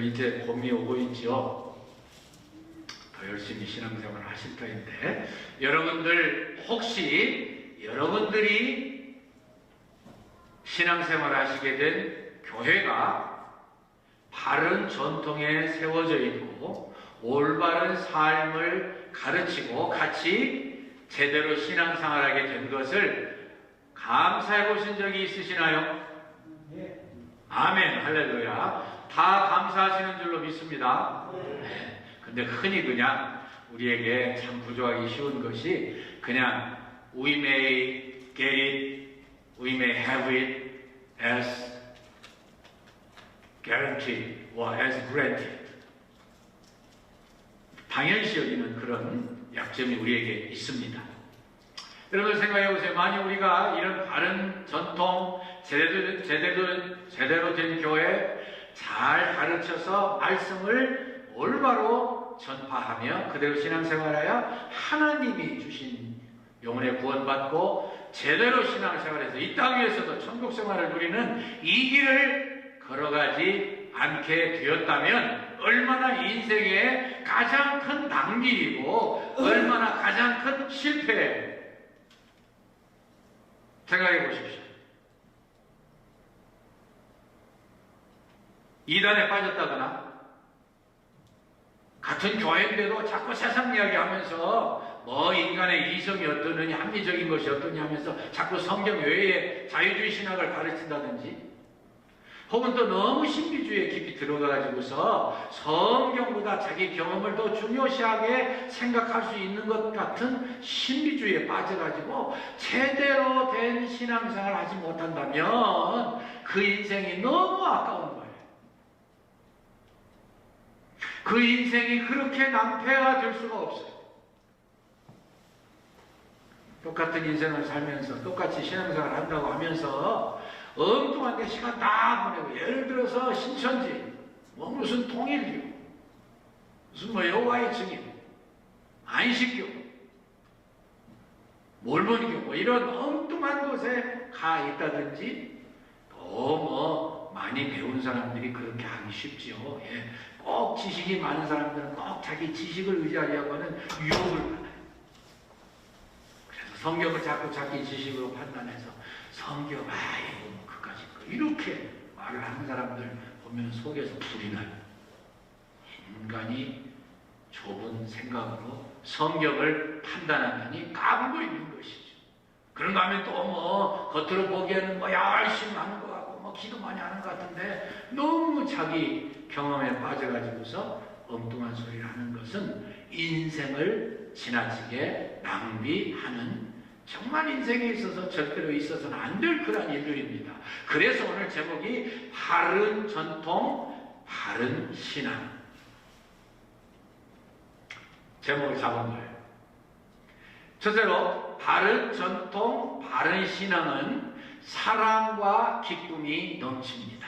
이제 봄이 오고 있죠. 더 열심히 신앙생활을 하실 터인데, 여러분들 혹시 여러분들이 신앙생활을 하시게 된 교회가 바른 전통에 세워져 있고 올바른 삶을 가르치고 같이 제대로 신앙생활하게 된 것을 감사해 보신 적이 있으시나요? 네. 아멘, 할렐루야. 다 감사하시는 줄로 믿습니다. 네. 근데 흔히 그냥 우리에게 참 부족하기 쉬운 것이 그냥 we may get it, we may have it as guaranteed or as granted. 당연시 여기는 그런 약점이 우리에게 있습니다. 여러분 생각해 보세요. 만약 우리가 이런 바른 전통, 제대로 된 교회 잘 가르쳐서 말씀을 올바로 전파하며 그대로 신앙생활하여 하나님이 주신 영혼의 구원받고 제대로 신앙생활해서 이 땅 위에서도 천국생활을 누리는 이 길을 걸어가지 않게 되었다면 얼마나 인생의 가장 큰 낭비이고 얼마나 가장 큰 실패. 생각해 보십시오. 이단에 빠졌다거나 같은 교회인데도 자꾸 세상 이야기 하면서 뭐 인간의 이성이 어떠느냐, 합리적인 것이 어떠냐 하면서 자꾸 성경 외에 자유주의 신학을 가르친다든지 혹은 또 너무 신비주의에 깊이 들어가가지고서 성경보다 자기 경험을 더 중요시하게 생각할 수 있는 것 같은 신비주의에 빠져가지고 제대로 된 신앙생활을 하지 못한다면 그 인생이 너무 아까운 거예요. 그 인생이 그렇게 낭패가 될 수가 없어요. 똑같은 인생을 살면서 똑같이 신앙생활을 한다고 하면서 엉뚱하게 시간 다 보내고, 예를 들어서 신천지, 뭐 무슨 통일교, 무슨 뭐 여호와의 증인, 안식교, 몰몬교, 뭐 이런 엉뚱한 곳에 가 있다든지, 또 뭐 많이 배운 사람들이 그렇게 하기 쉽지요. 예. 꼭 지식이 많은 사람들은 꼭 자기 지식을 의지하려고 하는 유혹을 받아요. 그래서 성경을 자꾸 자기 지식으로 판단해서 성경, 이거 뭐 그까짓 거 이렇게 말을 하는 사람들 보면 속에서 불이 나요. 인간이 좁은 생각으로 성경을 판단하느니 까불고 있는 것이죠. 그런가 하면 또 뭐 겉으로 보기에는 뭐 열심히 하는 것 같고 뭐 기도 많이 하는 것 같은데 너무 자기 경험에 빠져가지고서 엉뚱한 소리를 하는 것은 인생을 지나치게 낭비하는, 정말 인생에 있어서 절대로 있어서는 안 될 그런 일들입니다. 그래서 오늘 제목이 바른 전통, 바른 신앙. 제목을 잡은 거예요. 첫째로 바른 전통, 바른 신앙은 사랑과 기쁨이 넘칩니다.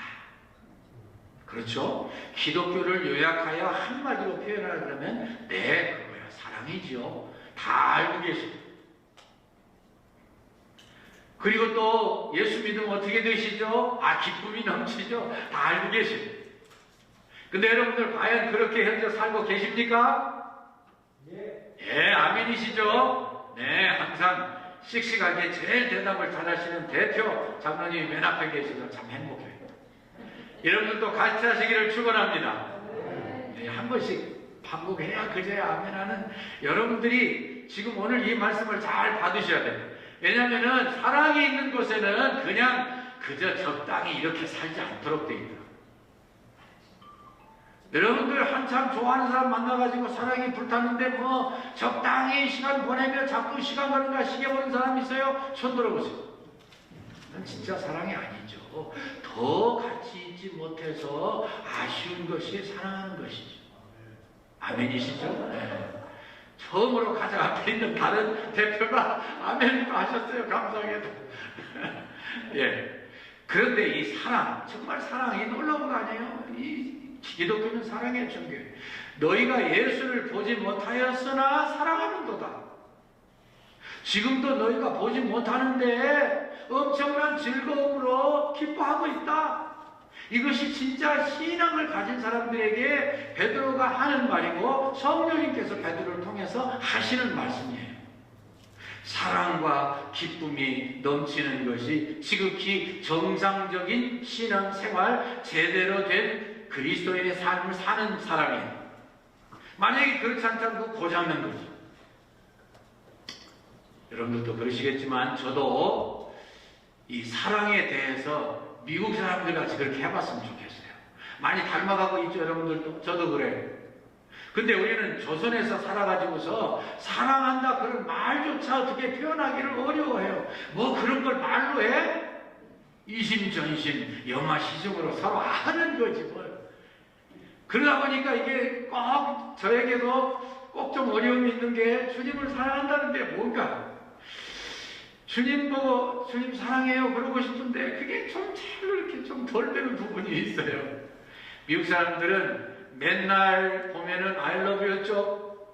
그렇죠? 기독교를 요약하여 한마디로 표현하려면 그거야. 사랑이지요. 다 알고 계십니다. 그리고 또 예수 믿으면 어떻게 되시죠? 기쁨이 넘치죠? 다 알고 계십니다. 근데 여러분들 과연 그렇게 현재 살고 계십니까? 예, 아멘이시죠? 네, 항상 씩씩하게 제일 대답을 잘하시는 대표 장로님이 맨 앞에 계셔서 참 행복해요. 여러분들도 같이 하시기를 축원합니다. 네, 한 번씩 반복해야 그제야 아멘하는 여러분들이 지금 오늘 이 말씀을 잘 받으셔야 돼요. 왜냐하면 사랑이 있는 곳에는 그냥 그저 적당히 이렇게 살지 않도록 되어 있다. 여러분들 한참 좋아하는 사람 만나가지고 사랑이 불탔는데 뭐 적당히 시간 보내며 자꾸 시간 가는가 시계 보는 사람 있어요? 손 들어보세요. 그건 진짜 사랑이 아니죠. 더 같이 있지 못해서 아쉬운 것이 사랑하는 것이죠. 아멘이시죠? 네. 처음으로 가장 앞에 있는 다른 대표가 아멘도 하셨어요. 감사하게도. 예. 그런데 이 사랑, 정말 사랑이 놀라운 거 아니에요? 이 기독교는 사랑의 종교예요. 너희가 예수를 보지 못하였으나 사랑하는도다. 지금도 너희가 보지 못하는데 엄청난 즐거움으로 기뻐하고 있다. 이것이 진짜 신앙을 가진 사람들에게 베드로가 하는 말이고 성령님께서 베드로를 통해서 하시는 말씀이에요. 사랑과 기쁨이 넘치는 것이 지극히 정상적인 신앙생활, 제대로 된 그리스도인의 삶을 사는 사람이에요. 만약에 그렇지 않다면 고장난 거죠. 여러분들도 그러시겠지만 저도 이 사랑에 대해서 미국 사람들 같이 그렇게 해봤으면 좋겠어요. 많이 닮아가고 있죠, 여러분들도. 저도 그래요. 근데 우리는 조선에서 살아가지고서 사랑한다 그런 말조차 어떻게 표현하기를 어려워해요. 뭐 그런 걸 말로 해? 이심전심 영아시중으로 서로 아는 거지 뭘. 그러다 보니까 이게 꼭 저에게도 꼭 좀 어려움이 있는 게 주님을 사랑한다는 게 뭔가. 주님 보고 주님 사랑해요 그러고 싶은데 그게 좀 잘 이렇게 좀 덜 되는 부분이 있어요. 미국 사람들은 맨날 보면은 I love you 였죠.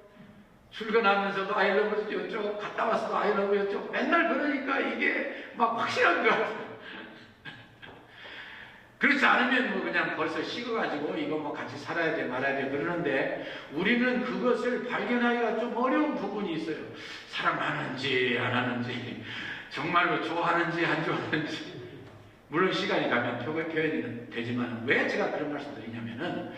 출근하면서도 I love you 였죠. 갔다 왔어도 I love you 였죠. 맨날 그러니까 이게 막 확실한 것 같아요. 그렇지 않으면 뭐 그냥 벌써 식어가지고 이거 뭐 같이 살아야 돼 말아야 돼 그러는데 우리는 그것을 발견하기가 좀 어려운 부분이 있어요. 사랑하는지 안 하는지 정말로 좋아하는지 안 좋아하는지 물론 시간이 가면 표현이 되지만 왜 제가 그런 말씀 드리냐면은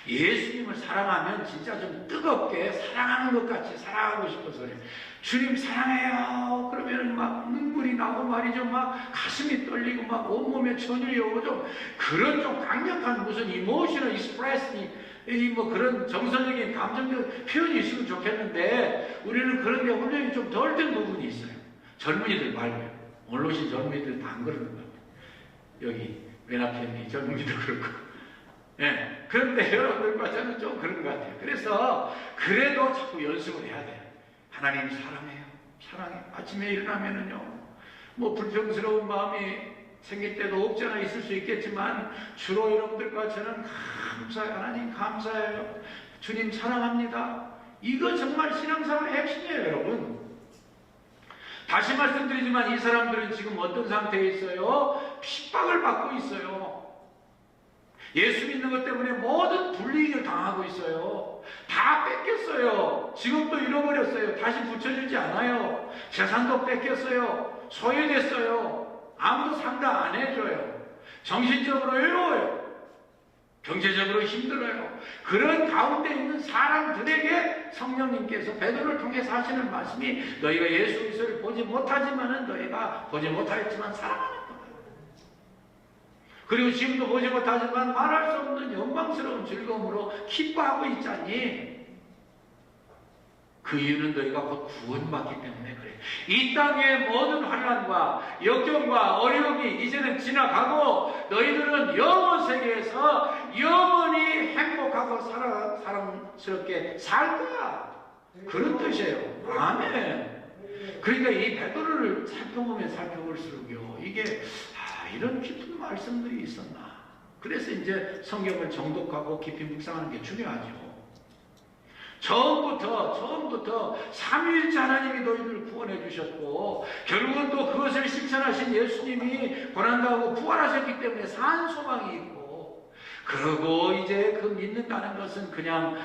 예수님을 사랑하면 진짜 좀 뜨겁게 사랑하는 것 같이 사랑하고 싶어서 그래요. 주님 사랑해요 그러면 막 눈물이 나고 말이죠. 막 가슴이 떨리고 막 온몸에 전율이 오고 좀 그런 좀 강력한 무슨 이모셔널 익스프레스니 뭐 그런 정서적인 감정적 표현이 있으면 좋겠는데 우리는 그런 게 훈련이 좀 덜 된 부분이 있어요. 젊은이들 말고요. 오늘 오신 젊은이들 다 안 그러는 거예요. 여기 맨 앞에 있는 젊은이도 그렇고 예. 그런데 여러분들과 저는 좀 그런 것 같아요. 그래서 그래도 자꾸 연습을 해야 돼요. 하나님 사랑해요. 사랑해. 아침에 일어나면은요. 뭐 불평스러운 마음이 생길 때도 없지 않아 있을 수 있겠지만 주로 여러분들과 저는 감사해요. 하나님 감사해요. 주님 사랑합니다. 이거 정말 신앙생활의 핵심이에요, 여러분. 다시 말씀드리지만 이 사람들은 지금 어떤 상태에 있어요? 핍박을 받고 있어요. 예수 믿는 것 때문에 모든 불이익을 당하고 있어요. 다 뺏겼어요. 직업도 잃어버렸어요. 다시 붙여주지 않아요. 재산도 뺏겼어요. 소외됐어요. 아무도 상담 안 해줘요. 정신적으로 외로워요. 경제적으로 힘들어요. 그런 가운데 있는 사람들에게 성령님께서 베드로를 통해서 하시는 말씀이 너희가 예수 그리스도를 보지 못하지만은 너희가 보지 못하였지만 사랑하는 거다. 그리고 지금도 보지 못하지만 말할 수 없는 영광스러운 즐거움으로 기뻐하고 있자니 그 이유는 너희가 곧 구원받기 때문에 그래. 이 땅의 모든 환난과 역경과 어려움이 이제는 지나가고 너희들은 영원 세계에서 영원히 행복하고 사랑스럽게 살 거야. 그런 뜻이에요. 아멘. 그러니까 이 베드로를 살펴보면 살펴볼수록요. 이게 이런 깊은 말씀들이 있었나. 그래서 이제 성경을 정독하고 깊이 묵상하는 게 중요하죠. 처음부터 삼위일체 하나님이 너희들을 구원해 주셨고 결국은 또 그것을 실천하신 예수님이 고난당하고 부활하셨기 때문에 산 소망이 있고 그리고 이제 그 믿는다는 것은 그냥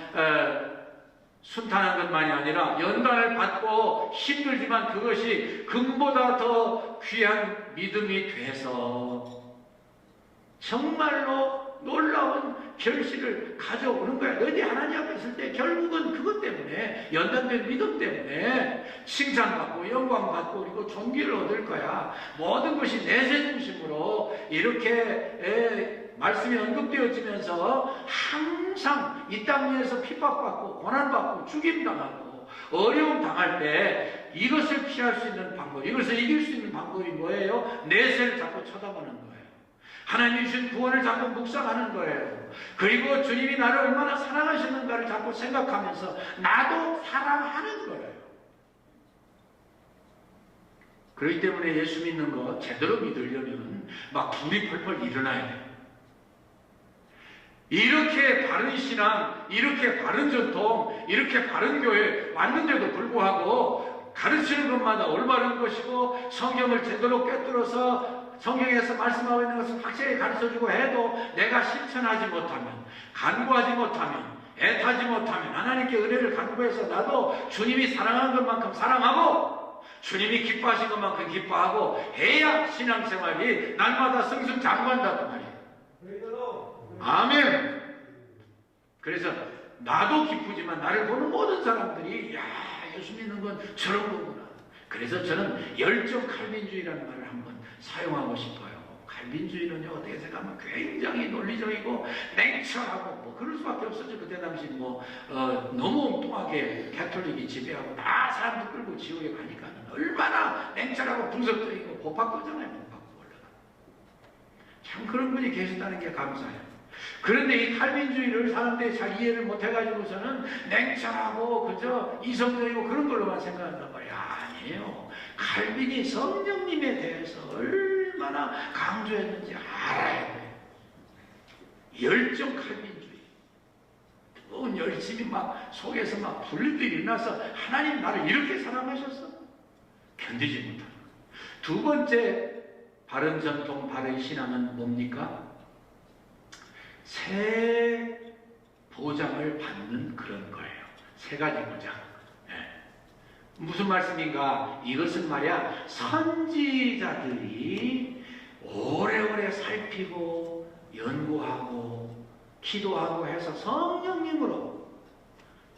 순탄한 것만이 아니라 연단을 받고 힘들지만 그것이 금보다 더 귀한 믿음이 돼서 정말로 놀라운 결실을 가져오는 거야. 너희 하나님 앞에 있을 때 결국은 그것 때문에 연단된 믿음 때문에 칭찬받고 영광받고 그리고 존귀를 얻을 거야. 모든 것이 내세 중심으로 이렇게 말씀이 언급되어지면서 항상 이 땅 위에서 핍박받고 고난받고 죽임당하고 어려움 당할 때 이것을 피할 수 있는 방법, 이것을 이길 수 있는 방법이 뭐예요? 내세를 자꾸 쳐다보는 거예요. 하나님이 주신 구원을 자꾸 묵상하는 거예요. 그리고 주님이 나를 얼마나 사랑하시는가를 자꾸 생각하면서 나도 사랑하는 거예요. 그렇기 때문에 예수 믿는 거 제대로 믿으려면 막 불이 펄펄 일어나야 돼요. 이렇게 바른 신앙, 이렇게 바른 전통, 이렇게 바른 교회 왔는데도 불구하고 가르치는 것마다 올바른 것이고 성경을 제대로 꿰뚫어서 성경에서 말씀하고 있는 것을 확실히 가르쳐주고 해도 내가 실천하지 못하면, 간구하지 못하면, 애타지 못하면, 하나님께 은혜를 간구해서 나도 주님이 사랑하는 것만큼 사랑하고 주님이 기뻐하신 것만큼 기뻐하고 해야 신앙생활이 날마다 승승장구한다고 말이에요. 아멘. 그래서 나도 기쁘지만 나를 보는 모든 사람들이 야, 예수 믿는 건 저런 거구나. 그래서 저는 열정 칼빈주의라는 말을 한번 사용하고 싶어요. 칼빈주의는요, 어떻게 생각하면 굉장히 논리적이고 냉철하고 뭐 그럴 수밖에 없었죠. 그때 당시 너무 엉뚱하게 가톨릭이 지배하고 다 사람들 끌고 지옥에 가니까 얼마나 냉철하고 분석적이고 법학거잖아요. 법학거 올라가. 참 그런 분이 계셨다는 게 감사해요. 그런데 이 칼빈주의를 사람들이 잘 이해를 못해가지고서는 냉철하고 그저 이성적이고 그런 걸로만 생각한단 말이야. 아니에요. 칼빈이 성령님에 대해서 얼마나 강조했는지 알아야 돼. 열정 칼빈주의. 또 열심히 막 속에서 막 불들이 일어나서 하나님 나를 이렇게 사랑하셨어? 견디지 못하는. 두 번째 바른 전통, 바른 신앙은 뭡니까? 새 보장을 받는 그런 거예요. 세 가지 보장. 무슨 말씀인가? 이것은 말이야, 선지자들이 오래오래 살피고 연구하고 기도하고 해서 성령님으로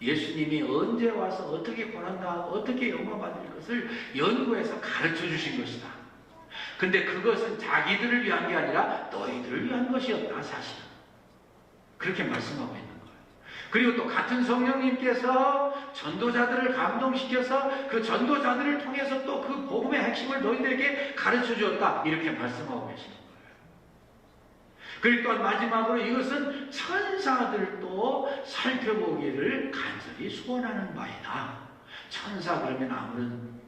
예수님이 언제 와서 어떻게 고난당하고 어떻게 영광받을 것을 연구해서 가르쳐 주신 것이다. 근데 그것은 자기들을 위한 게 아니라 너희들을 위한 것이었다, 사실은. 그렇게 말씀하고 있는 거예요. 그리고 또 같은 성령님께서 전도자들을 감동시켜서 그 전도자들을 통해서 또 그 복음의 핵심을 너희들에게 가르쳐 주었다. 이렇게 말씀하고 계시는 거예요. 그리고 또한 마지막으로 이것은 천사들도 살펴보기를 간절히 소원하는 바이다. 천사 그러면 아무런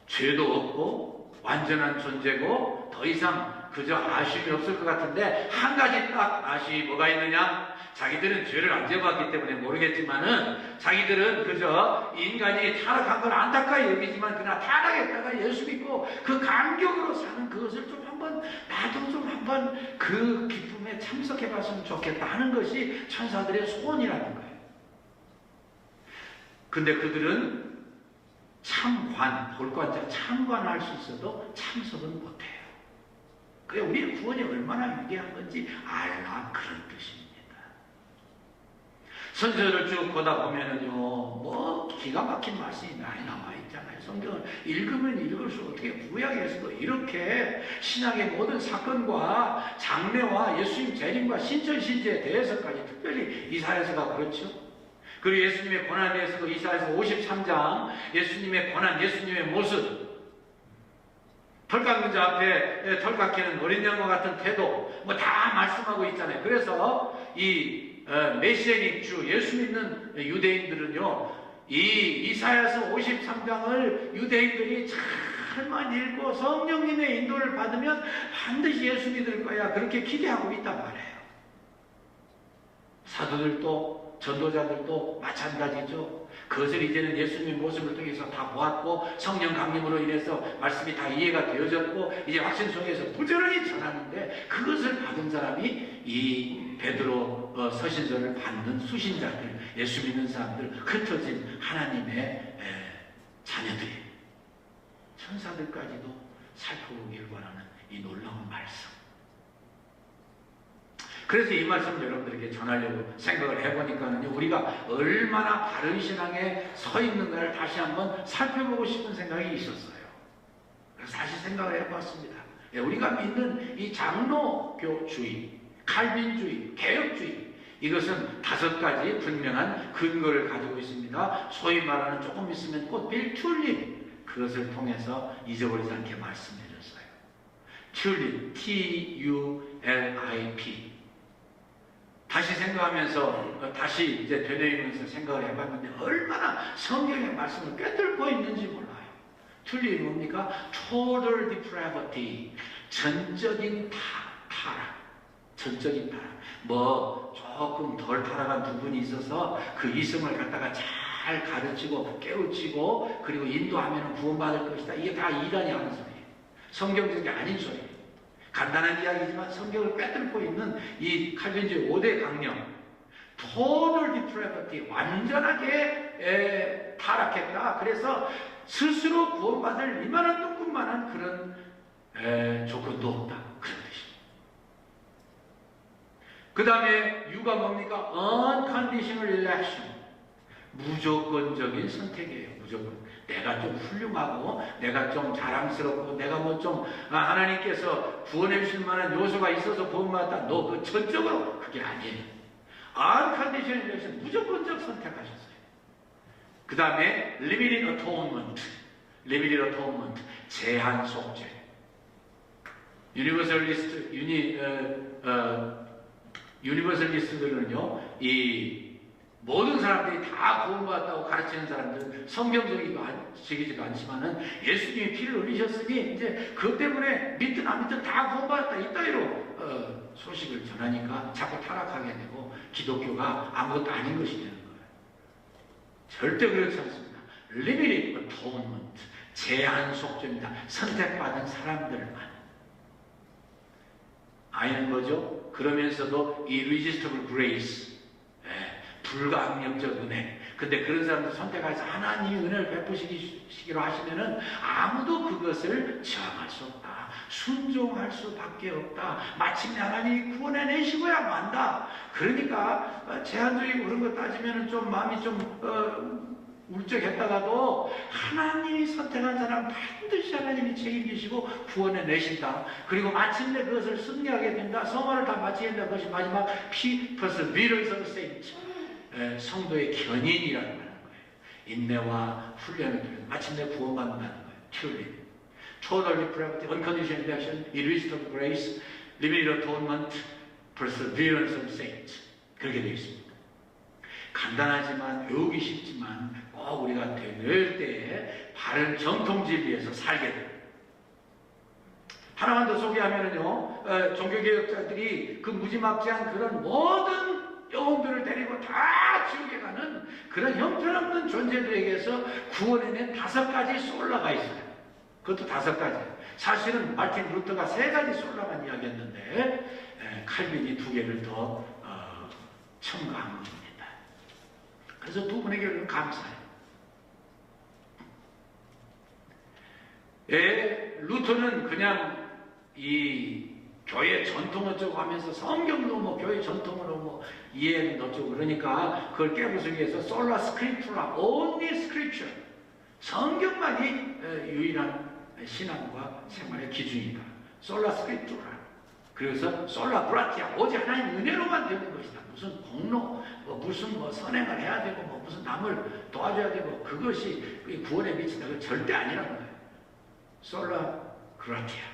죄도 없고 완전한 존재고 더 이상 그저 아쉬움이 없을 것 같은데 한 가지 딱 아쉬움이 뭐가 있느냐? 자기들은 죄를 안 지어봤기 때문에 모르겠지만은 자기들은 그저 인간이 타락한 걸 안타까이 여기지만 그러나 타락했다가 예수 믿고 그 감격으로 사는 그것을 좀 한번 나도 좀 한번 그 기쁨에 참석해 봤으면 좋겠다 하는 것이 천사들의 소원이라는 거예요. 근데 그들은 참관, 볼관자 참관할 수 있어도 참석은 못해요. 그래 우리의 구원이 얼마나 위대한 건지 알라 그런 뜻입니다. 선서를 쭉 보다 보면은요, 뭐 기가 막힌 말씀이 많이 나와 있잖아요. 성경을 읽으면 읽을수록 어떻게 구약에서도 이렇게 신약의 모든 사건과 장래와 예수님 재림과 신천 신지에 대해서까지 특별히 이사야서가 그렇죠. 그리고 예수님의 고난에 대해서도 이사야서 53장 예수님의 고난, 예수님의 모습, 털 깎는 자 앞에 털 깎이는 어린 양과 같은 태도 뭐 다 말씀하고 있잖아요. 그래서 이 메시아닉 주 예수 믿는 유대인들은요, 이 이사야서 53장을 유대인들이 잘만 읽고 성령님의 인도를 받으면 반드시 예수 믿을 거야, 그렇게 기대하고 있단 말이에요. 사도들도 전도자들도 마찬가지죠. 그것을 이제는 예수님의 모습을 통해서 다 보았고 성령 강림으로 인해서 말씀이 다 이해가 되어졌고 이제 확신 속에서 부지런히 전하는데 그것을 받은 사람이 이 베드로 서신서를 받는 수신자들, 예수 믿는 사람들, 흩어진 하나님의 자녀들이 천사들까지도 살펴보기를 원하는 이 놀라운 말씀. 그래서 이 말씀을 여러분들에게 전하려고 생각을 해보니까는 우리가 얼마나 바른 신앙에 서 있는가를 다시 한번 살펴보고 싶은 생각이 있었어요. 그래서 다시 생각을 해봤습니다. 우리가 믿는 이 장로교주의, 칼빈주의, 개혁주의, 이것은 5가지 분명한 근거를 가지고 있습니다. 소위 말하는 조금 있으면 꽃필 튤립, 그것을 통해서 잊어버리지 않게 말씀해줬어요. 튤립, T-U-L-I-P. 다시 생각하면서 다시 이제 되뇌이면서 생각을 해봤는데 얼마나 성경의 말씀을 꿰뚫고 있는지 몰라요. 튤립이 뭡니까? Total depravity, 전적인 타락, 전적인 타락. 뭐 조금 덜 타락한 부분이 있어서 그 이성을 갖다가 잘 가르치고 깨우치고 그리고 인도하면 구원받을 것이다. 이게 다 이단이 하는 소리예요. 성경적이 아닌 소리예요. 간단한 이야기지만 성경을 꿰뚫고 있는 이 칼빈주의 5대 강령, total depravity, 완전하게 타락했다. 그래서 스스로 구원받을 이만한 조금만한 그런 조건도 없다. 그런 뜻입니다. 그 다음에 U가 뭡니까? unconditional election, 무조건적인 선택이에요. 무조건. 내가 좀 훌륭하고 내가 좀 자랑스럽고 내가 뭐 좀 하나님께서 구원해 주실 만한 요소가 있어서 구원받았다. 너 그 전적으로 그게 아니에요. unconditional election, 무조건적 선택하셨어요. 그 다음에 limited atonement, 제한 속죄. 유니버설리스트들은요, 이 모든 사람들이 다 구원받았다고 가르치는 사람들은 성경적이지도 않지만은 예수님이 피를 흘리셨으니 이제 그것 때문에 믿든 안 믿든 다 구원받았다 이따위로 소식을 전하니까 자꾸 타락하게 되고 기독교가 아무것도 아닌 것이 되는 거예요. 절대 그렇지 않습니다. Limited atonement, 제한 속죄입니다. 선택받은 사람들만. 아는 거죠? 그러면서도 이 irresistible grace, 불가항력적 은혜. 근데 그런 사람들 선택해서 하나님이 은혜를 베푸시기로 하시면은 아무도 그것을 저항할 수 없다. 순종할 수밖에 없다. 마침내 하나님이 구원해내시고야 만다. 그러니까 제한적이고 그런 거 따지면은 좀 마음이 좀 울적했다가도 하나님이 선택한 사람 반드시 하나님이 책임지시고 구원해내신다. 그리고 마침내 그것을 승리하게 된다. 성화를 다 마치게 된다. 그것이 마지막 perseverance of the saints, 성도의 견인이라고 하는 거예요. 인내와 훈련을 통해서 마침내 구원받는다는 거예요. truly. Total depravity, unconditional election, irresistible grace, limited atonement, perseverance of saints. 그렇게 되어 있습니다. 간단하지만 외우기 쉽지만 꼭 우리가 되뇌을 때에 바른 정통 진리에서 살게 됩니다. 하나만 더 소개하면요, 종교개혁자들이 그 무지막지한 그런 모든 영혼들을 데리고 다 지옥에 가는 그런 형편없는 존재들에게서 구원해낸 5가지 솔라가 있어요. 그것도 5가지. 사실은 마틴 루터가 3가지 솔라만 이야기했는데 칼빈이 2개를 더 첨가한 겁니다. 그래서 두 분에게 감사해요. 루터는 그냥 이 교회 전통 어쩌고 하면서 성경도 뭐 교회 전통으로 뭐 이해는 어쩌고 그러니까 그걸 깨부수기 위해서 솔라 스크립투라, only scripture, 성경만이 유일한 신앙과 생활의 기준이다. 솔라 스크립투라. 그래서 솔라 그라티아, 오직 하나님 은혜로만 되는 것이다. 무슨 공로, 무슨 선행을 해야 되고 무슨 남을 도와줘야 되고 그것이 구원에 미친다. 그건 절대 아니라는 거예요. 솔라 그라티아.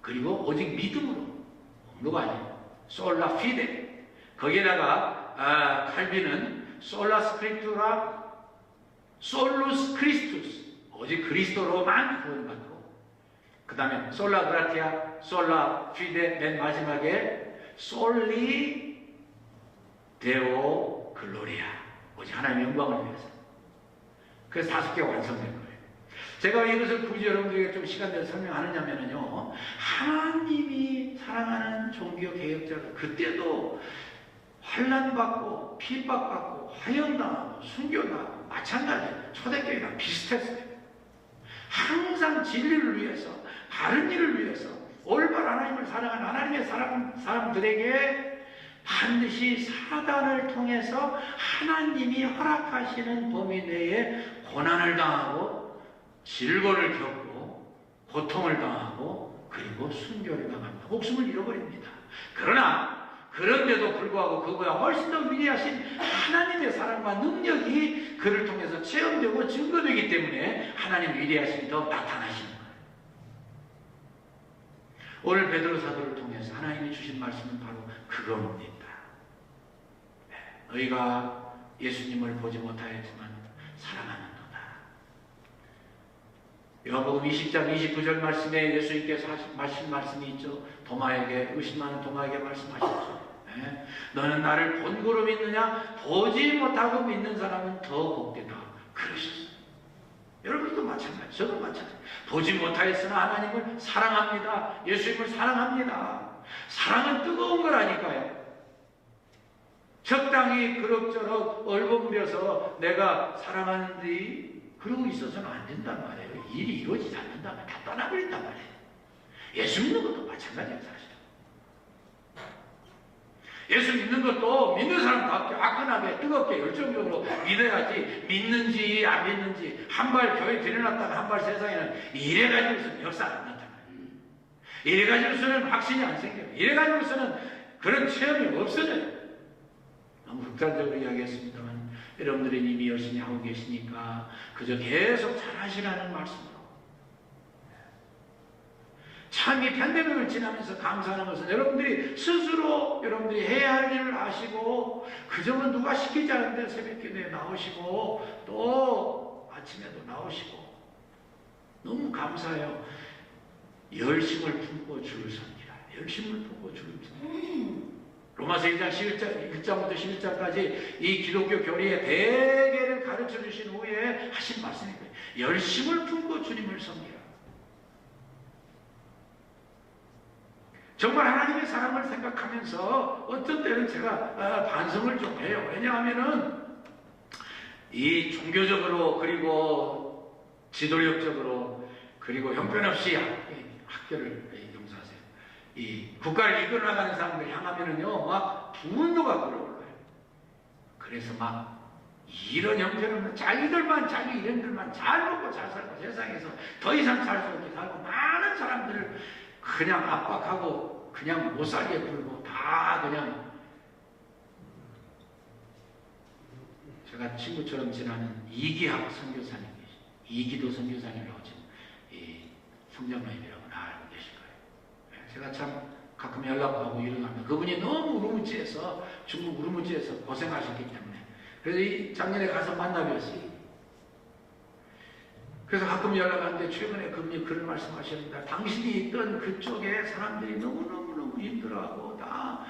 그리고 오직 믿음으로, 공로가 아니에요. 솔라 피데. 거기에다가 칼빈은 솔라 스크립투라, 솔루스 크리스투스, 오직 그리스도로만 구원받고, 그 다음에 솔라 그라티아, 솔라 피데, 맨 마지막에 솔리 데오 글로리아, 오직 하나님의 영광을 위해서. 그래서 5개 완성된 거예요. 제가 왜 이것을 굳이 여러분들에게 좀 시간 내서 설명하느냐면요, 하나님이 사랑하는 종교 개혁자들 그때도 환난받고 핍박받고 화형당하고 순교당하고 마찬가지예요. 초대교회랑 비슷했어요. 항상 진리를 위해서, 바른 일을 위해서, 올바른 하나님을 사랑하는 하나님의 사람들에게 반드시 사단을 통해서 하나님이 허락하시는 범위 내에 고난을 당하고 질고를 겪고 고통을 당하고 그리고 순교를 당합니다. 목숨을 잃어버립니다. 그러나 그런데도 불구하고 그보다 훨씬 더 위대하신 하나님의 사랑과 능력이 그를 통해서 체험되고 증거되기 때문에 하나님의 위대하심이 더 나타나시는 거예요. 오늘 베드로 사도를 통해서 하나님이 주신 말씀은 바로 그겁니다. 너희가 예수님을 보지 못하였지만 사랑하는도다. 요한복음 20장 29절 말씀에 예수님께서 하신 말씀이 있죠. 도마에게, 의심하는 도마에게 말씀하셨죠. 너는 나를 본고로 믿느냐? 보지 못하고 믿는 사람은 더 복되다. 그러셨어요. 여러분도 마찬가지, 저도 마찬가지. 보지 못하였으나 하나님을 사랑합니다. 예수님을 사랑합니다. 사랑은 뜨거운 거라니까요. 적당히 그럭저럭 얼버무려서 내가 사랑하는데 그러고 있어서는 안 된단 말이에요. 일이 이루어지지 않는단 말이에요. 다 떠나버린단 말이에요. 예수 믿는 것도 마찬가지예요, 사실. 예수 믿는 것도 믿는 사람답게 화끈하게 뜨겁게 열정적으로 믿어야지, 믿는지 안 믿는지 한 발 교회 들여놨다가 한 발 세상에는 이래가지고서는 역사 안 나타나요. 이래가지고서는 확신이 안 생겨요. 이래가지고서는 그런 체험이 없어져요. 너무 극단적으로 이야기했습니다만 여러분들이 이미 열심히 하고 계시니까 그저 계속 잘하시라는 말씀으로 참 이 팬데믹을 지나면서 감사하는 것은 여러분들이 스스로 여러분들이 해야 할 일을 아시고 그 점은 누가 시키지 않는데 새벽 기도에 나오시고 또 아침에도 나오시고 너무 감사해요. 열심을 품고 주를 섬기라. 열심을 품고 주를 섬기라. 로마서 1장 1장부터 11장까지 이 기독교 교리의 대개를 가르쳐 주신 후에 하신 말씀입니다. 열심을 품고 주님을 섬기라. 정말 하나님의 사랑을 생각하면서 어떤 때는 제가 반성을 좀 해요. 왜냐하면은 이 종교적으로 그리고 지도력적으로 그리고 형편없이 학교를 용서하세요. 이 국가를 이끌어나가는 사람들 향하면은요 막 분노가 끌어올라요. 그래서 막 이런 형편없는 자기들만 자기 이름들만 잘 먹고 잘 살고 세상에서 더 이상 살 수 없게 살고 많은 사람들을 그냥 압박하고 그냥 못살게 굴고 다 그냥 제가 친구처럼 지나는 이기학 선교사님 계시 이기도 선교사님이라고 지금 이 성장로님이라고 알고 계실 거예요. 제가 참 가끔 연락하고 이러는데 그분이 너무 우르무치에서 중국 우르무치에서 고생하셨기 때문에 그래서 이 작년에 가서 만나뵀어요. 그래서 가끔 연락하는데 최근에 그분이 그런 말씀하셨는데 당신이 있던 그쪽에 사람들이 너무너무 힘들어하고 다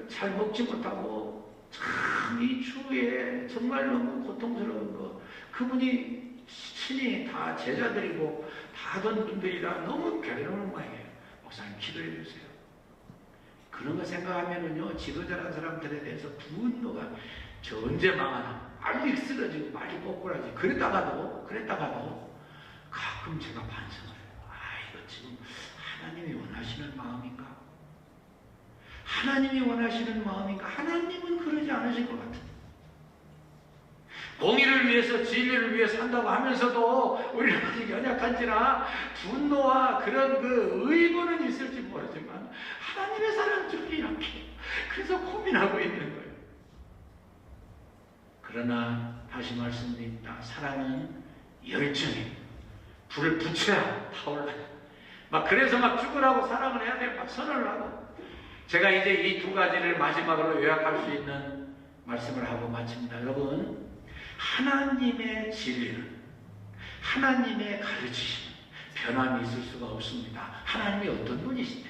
잘 먹지 못하고 참 이 추위에 정말 너무 고통스러운 거 그분이 친히 다 제자들이고 다 하던 분들이라 너무 괴로운 모양이에요. 목사님 기도해 주세요. 그런 거 생각하면은요 지도자라는 사람들에 대해서 분노가 저 언제 망하나 빨리 쓰러지고 빨리 꼬꾸라지 그랬다가도 가끔 제가 반성을 해요. 이거 지금 하나님이 원하시는 마음인가? 하나님이 원하시는 마음인가? 하나님은 그러지 않으실 것 같아요. 공의를 위해서 진리를 위해 산다고 하면서도 우리는 아직 연약한지라 분노와 그런 그 의구는 있을지 모르지만 하나님의 사랑 쪽이 이렇게 그래서 고민하고 있는 거예요. 그러나 다시 말씀드립니다. 사랑은 열정이에요. 불을 붙여야 타올라요. 막 그래서 막 죽으라고 사랑을 해야 돼요. 막 선언을 하고. 제가 이제 이 두 가지를 마지막으로 요약할 수 있는 말씀을 하고 마칩니다. 여러분, 하나님의 진리는 하나님의 가르치심은 변함이 있을 수가 없습니다. 하나님이 어떤 분이신데?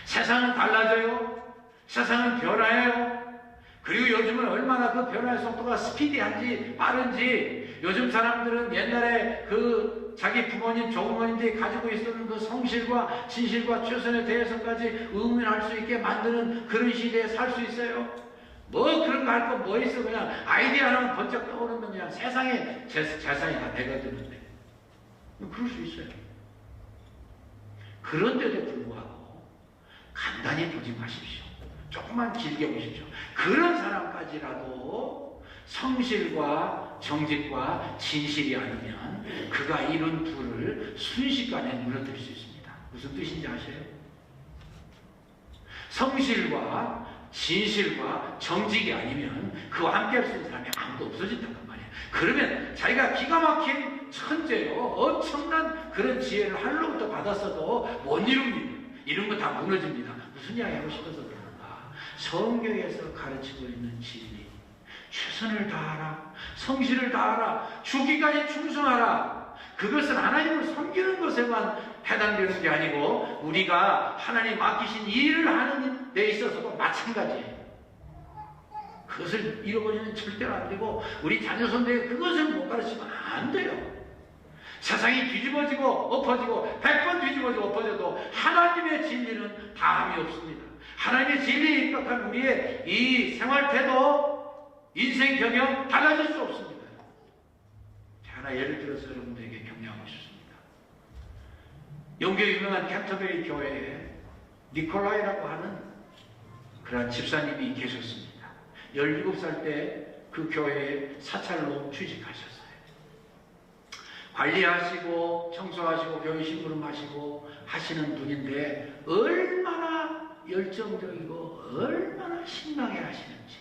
세상은 달라져요. 세상은 변화해요. 그리고 요즘은 얼마나 그 변화의 속도가 스피디한지 빠른지 요즘 사람들은 옛날에 그 자기 부모님, 조부모님들이 가지고 있었던 그 성실과 진실과 최선에 대해서까지 의문할 수 있게 만드는 그런 시대에 살 수 있어요. 뭐 그런 거 할 거 뭐 있어. 그냥 아이디어 하나만 번쩍 떠오르면 그냥 세상에 재산이 다 되거든요. 그럴 수 있어요. 그런데도 불구하고 간단히 보지 마십시오. 조금만 길게 보십시오. 그런 사람까지라도 성실과 정직과 진실이 아니면 그가 이룬 부를 순식간에 무너뜨릴 수 있습니다. 무슨 뜻인지 아세요? 성실과 진실과 정직이 아니면 그와 함께 할 수 있는 사람이 아무도 없어진단 말이에요. 그러면 자기가 기가 막힌 천재요, 엄청난 그런 지혜를 하늘로부터 받았어도 못 이룹니다. 이런 거 다 무너집니다. 무슨 이야기 하고 싶어서 그런가? 성경에서 가르치고 있는 진리, 최선을 다하라, 성실을 다하라, 죽기까지 충성하라. 그것은 하나님을 섬기는 것에만 해당되는 게 아니고 우리가 하나님 맡기신 일을 하는 데 있어서도 마찬가지예요. 그것을 잃어버리면 절대로 안 되고 우리 자녀 손대에 그것을 못 가르치면 안 돼요. 세상이 뒤집어지고 엎어지고 100번 뒤집어지고 엎어져도 하나님의 진리는 다함이 없습니다. 하나님의 진리에 입각한 우리의 이 생활태도, 인생 경영 달라질 수 없습니다. 하나 예를 들어서 여러분들에게 격려하고 싶습니다. 영국의 유명한 캔터베리 교회에 니콜라이라고 하는 그런 집사님이 계셨습니다. 17살 때 그 교회에 사찰로 취직하셨어요. 관리하시고 청소하시고 교회 심부름하시고 하시는 분인데 얼마나 열정적이고 얼마나 신나게 하시는지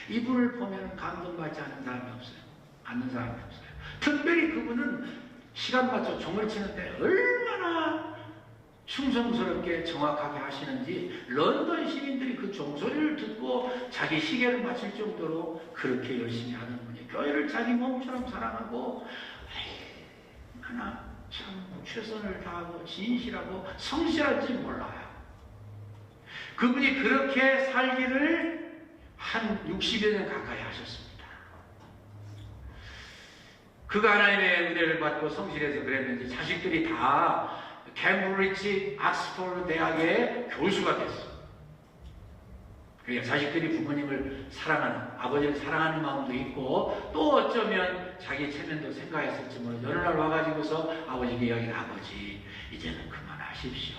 이분을 보면 감동받지 않는 사람이 없어요. 않는 사람이 없어요. 특별히 그분은 시간 맞춰 종을 치는데 얼마나 충성스럽게 정확하게 하시는지 런던 시민들이 그 종소리를 듣고 자기 시계를 맞출 정도로 그렇게 열심히 하는 분이에요. 교회를 자기 몸처럼 사랑하고 하나 참 최선을 다하고 진실하고 성실한지 몰라요. 그분이 그렇게 살기를 한 60여 년 가까이 하셨습니다. 그가 하나님의 은혜를 받고 성실해서 그랬는지 자식들이 다 캠브리지 옥스퍼드 대학의 교수가 됐어요. 그러니까 자식들이 부모님을 사랑하는, 아버지를 사랑하는 마음도 있고 또 어쩌면 자기 체면도 생각했을지 모르죠. 어느 날 와가지고서 아버지에게 이야기를, 아버지 이제는 그만하십시오.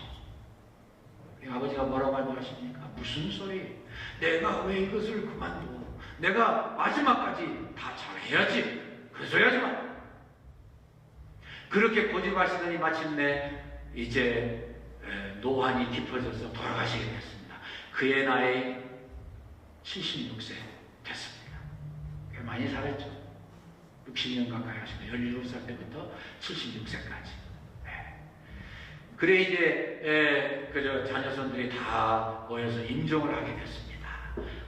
아버지가 뭐라고 말씀하십니까? 무슨 소리? 내가 왜 이것을 그만둬? 내가 마지막까지 다 잘해야지. 그 소리 하지 마. 그렇게 고집하시더니 마침내 이제 노환이 깊어져서 돌아가시게 됐습니다. 그의 나이 76세 됐습니다. 꽤 많이 살았죠. 60년 가까이 하시고 17살 때부터 76세까지. 그래 이제 그저 자녀손들이 다 모여서 임종을 하게 됐습니다.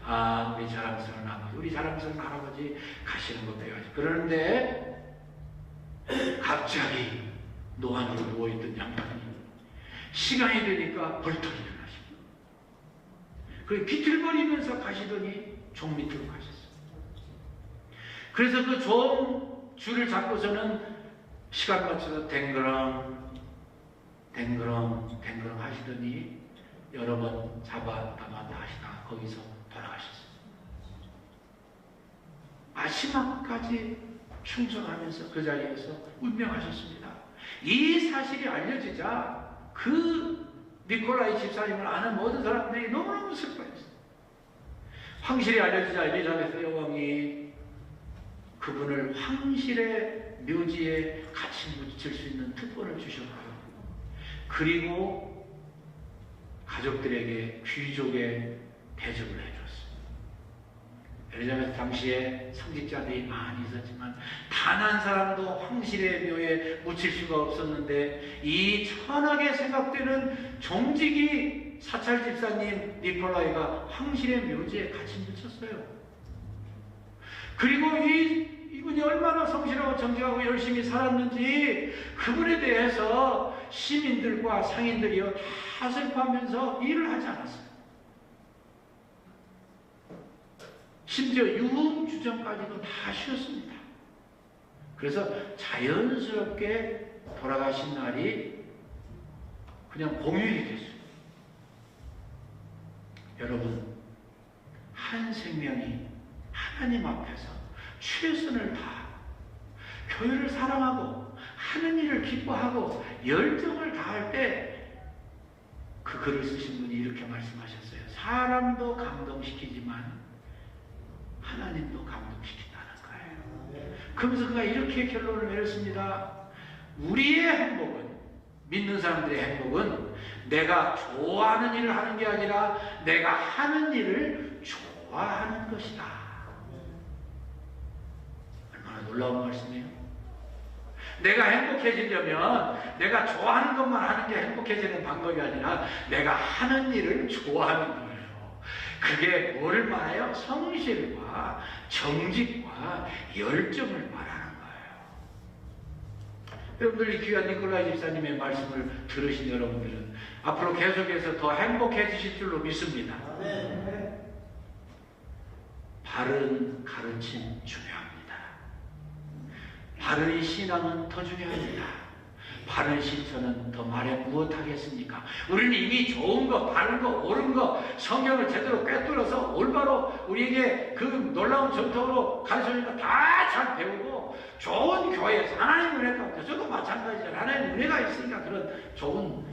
아, 우리 자랑스러운 아버지, 우리 자랑스러운 할아버지 가시는 거 배워야지. 그러는데 갑자기 노안으로 누워있던 양반이 시간이 되니까 벌떡 일어나십니다. 그 비틀거리면서 가시더니 종 밑으로 가셨어요. 그래서 그 종 줄을 잡고서는 시간 맞춰서 댕그렁 하시더니 여러 번 잡았다 하시다가 거기서 돌아가셨어요. 마지막까지 충성하면서 그 자리에서 운명하셨습니다. 이 사실이 알려지자 그 니콜라이 집사님을 아는 모든 사람들이 너무너무 슬퍼했어요. 황실이 알려지자 엘리자베스 여왕이 그분을 황실의 묘지에 같이 묻힐 수 있는 특권을 주셨고요. 그리고 가족들에게 귀족의 대접을 해줬어요. 엘리자베스 당시에 성직자들이 많이 있었지만 단 한 사람도 황실의 묘에 묻힐 수가 없었는데 이 천하게 생각되는 종직이 사찰 집사님 니콜라이가 황실의 묘지에 같이 묻혔어요. 그리고 이분이 얼마나 성실하고 정직하고 열심히 살았는지 그분에 대해서 시민들과 상인들이요 다 슬퍼하면서 일을 하지 않았어요. 심지어 유흥주점까지도 다 쉬었습니다. 그래서 자연스럽게 돌아가신 날이 그냥 공휴일이 됐어요. 여러분, 한 생명이 하나님 앞에서 최선을 다하고 교회를 사랑하고 하는 일을 기뻐하고 열정을 다할 때 그 글을 쓰신 분이 이렇게 말씀하셨어요. 사람도 감동시키지만 하나님도 감동시킨다는 거예요. 그러면서 그가 이렇게 결론을 내렸습니다. 우리의 행복은, 믿는 사람들의 행복은 내가 좋아하는 일을 하는 게 아니라 내가 하는 일을 좋아하는 것이다. 얼마나 놀라운 말씀이에요. 내가 행복해지려면 내가 좋아하는 것만 하는 게 행복해지는 방법이 아니라 내가 하는 일을 좋아하는 거예요. 그게 뭐를 말해요? 성실과 정직과 열정을 말하는 거예요. 여러분들 이 귀한 니콜라이 집사님의 말씀을 들으신 여러분들은 앞으로 계속해서 더 행복해지실 줄로 믿습니다. 바른 가르침 중요합니다. 바른 신앙은 더 중요합니다. 바른 실천은 더 말해 무엇하겠습니까? 우리는 이미 좋은 거, 바른 거, 옳은 거, 성경을 제대로 꿰뚫어서 올바로 우리에게 그 놀라운 전통으로 가르쳐주니까 다 잘 배우고 좋은 교회에서 하나님 은혜 가운데 저도 마찬가지잖아요. 하나님 은혜가 있으니까 그런 좋은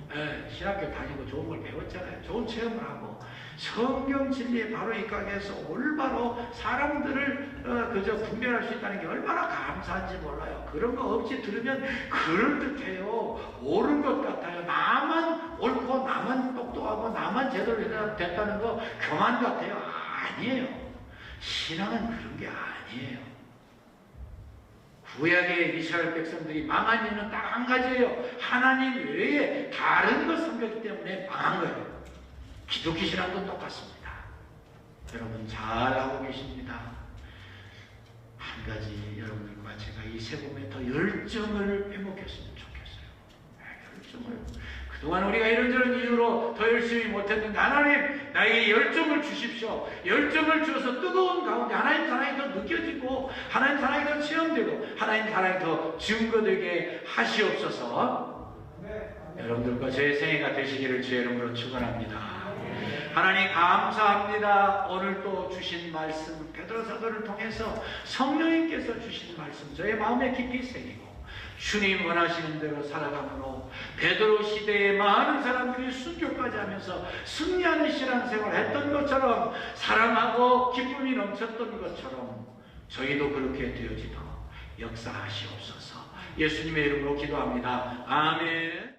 신학교 다니고 좋은 걸 배웠잖아요. 좋은 체험을 하고 성경 진리에 바로 입각해서 올바로 사람들을 그저 분별할 수 있다는 게 얼마나 감사한지 몰라요. 그런 거 없이 들으면 그럴듯해요. 옳은 것 같아요. 나만 옳고 나만 똑똑하고 나만 제대로 됐다는 거 교만 같아요. 아니에요. 신앙은 그런 게 아니에요. 구약의 이스라엘 백성들이 망한 이유는 딱 한 가지예요. 하나님 외에 다른 것 섬겼기 때문에 망한 거예요. 기독교 신앙도 똑같습니다. 여러분 잘하고 계십니다. 한 가지 여러분들과 제가 이 세봄에 더 열정을 빼먹였으면 좋겠어요. 열정을. 그동안 우리가 이런저런 이유로 더 열심히 못했는데 하나님 나에게 열정을 주십시오. 열정을 주어서 뜨거운 가운데 하나님 사랑이 더 느껴지고 하나님 사랑이 더 체험되고 하나님 사랑이 더 증거되게 하시옵소서. 여러분들과 제 생애가 되시기를 주의 이름으로 축원합니다. 하나님 감사합니다. 오늘 또 주신 말씀 베드로 사도를 통해서 성령님께서 주신 말씀 저의 마음에 깊이 새기고 주님 원하시는 대로 살아감으로 베드로 시대에 많은 사람들이 순교까지 하면서 승리하는 신앙생활을 했던 것처럼 사랑하고 기쁨이 넘쳤던 것처럼 저희도 그렇게 되어지도록 역사하시옵소서. 예수님의 이름으로 기도합니다. 아멘.